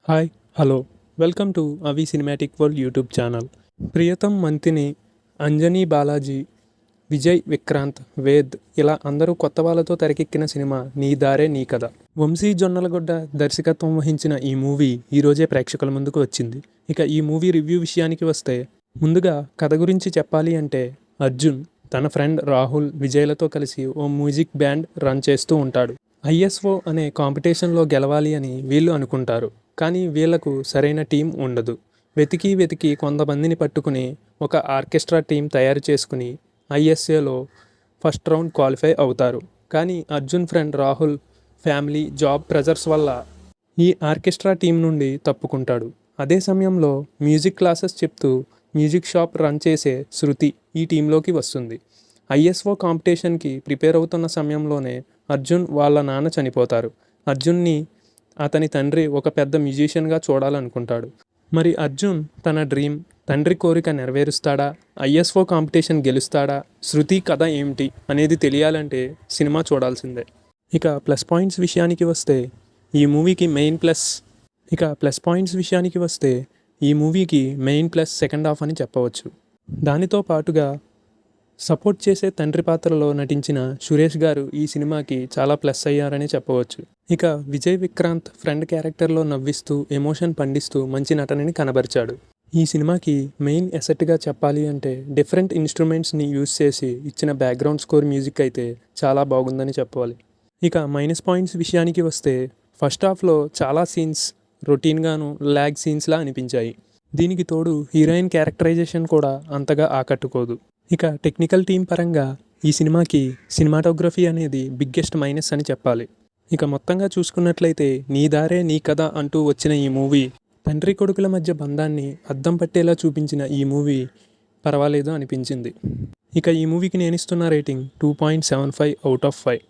Hi hello welcome to Avi cinematic world YouTube channel. Priyatham Manthini, Anjani Balaji, Vijay Vikrant, Ved ఇలా అందరూ కొత్త వాళ్ళతో తెరకెక్కిన సినిమా నీ దారే నీ కథ. వంశీ జొన్నలగొడ్డ దర్శకత్వం వహించిన ఈ మూవీ ఈరోజే ప్రేక్షకుల ముందుకు వచ్చింది. ఇక ఈ మూవీ రివ్యూ విషయానికి వస్తే, ముందుగా కథ గురించి చెప్పాలి అంటే, అర్జున్ తన ఫ్రెండ్ రాహుల్, విజయ్లతో కలిసి ఓ మ్యూజిక్ బ్యాండ్ రన్ చేస్తూ ఉంటాడు. ఐఎస్ఓ అనే కాంపిటీషన్లో గెలవాలి అని వీళ్ళు అనుకుంటారు. కానీ వీళ్లకు సరైన టీం ఉండదు. వెతికి వెతికి కొంతమందిని పట్టుకుని ఒక ఆర్కెస్ట్రా టీం తయారు చేసుకుని ఐఎస్ఏలో ఫస్ట్ రౌండ్ క్వాలిఫై అవుతారు. కానీ Arjun friend Rahul family, job pressures వల్ల ఈ ఆర్కెస్ట్రా టీం నుండి తప్పుకుంటాడు. అదే సమయంలో మ్యూజిక్ క్లాసెస్ చెప్తూ మ్యూజిక్ షాప్ రన్ చేసే శృతి ఈ టీంలోకి వస్తుంది. ఐఎస్ఓ కాంపిటీషన్కి ప్రిపేర్ అవుతున్న సమయంలోనే అర్జున్ వాళ్ళ నాన్న చనిపోతారు. అర్జున్ని అతని తండ్రి ఒక పెద్ద మ్యూజిషియన్గా చూడాలనుకుంటాడు. మరి అర్జున్ తన డ్రీమ్, తండ్రి కోరిక నెరవేరుస్తాడా? ISO competition గెలుస్తాడా? శృతి కథ ఏమిటి అనేది తెలియాలంటే సినిమా చూడాల్సిందే. ఇక ప్లస్ పాయింట్స్ విషయానికి వస్తే ఈ మూవీకి మెయిన్ ప్లస్ సెకండ్ హాఫ్ అని చెప్పవచ్చు. దానితో పాటుగా సపోర్ట్ చేసే తండ్రి పాత్రలో నటించిన సురేష్ గారు ఈ సినిమాకి చాలా ప్లస్ అయ్యారని చెప్పవచ్చు. ఇక విజయ్ విక్రాంత్ ఫ్రెండ్ క్యారెక్టర్లో నవ్విస్తూ, ఎమోషన్ పండిస్తూ మంచి నటనని కనబరిచాడు. ఈ సినిమాకి మెయిన్ ఎసెట్గా చెప్పాలి అంటే డిఫరెంట్ ఇన్స్ట్రుమెంట్స్ని యూజ్ చేసి ఇచ్చిన బ్యాక్గ్రౌండ్ స్కోర్ మ్యూజిక్ అయితే చాలా బాగుందని చెప్పాలి. ఇక మైనస్ పాయింట్స్ విషయానికి వస్తే, ఫస్ట్ హాఫ్లో చాలా సీన్స్ రొటీన్గాను ల్యాగ్ సీన్స్లా అనిపించాయి. దీనికి తోడు హీరోయిన్ క్యారెక్టరైజేషన్ కూడా అంతగా ఆకట్టుకోదు. ఇక టెక్నికల్ టీం పరంగా ఈ సినిమాకి సినిమాటోగ్రఫీ అనేది బిగ్గెస్ట్ మైనస్ అని చెప్పాలి. ఇక మొత్తంగా చూసుకున్నట్లయితే నీ దారే నీ కథ అంటూ వచ్చిన ఈ మూవీ, తండ్రి కొడుకుల మధ్య బంధాన్ని అద్దం పట్టేలా చూపించిన ఈ మూవీ పర్వాలేదు అనిపించింది. ఇక ఈ మూవీకి నేను ఇస్తున్న రేటింగ్ 2.75 out of 5.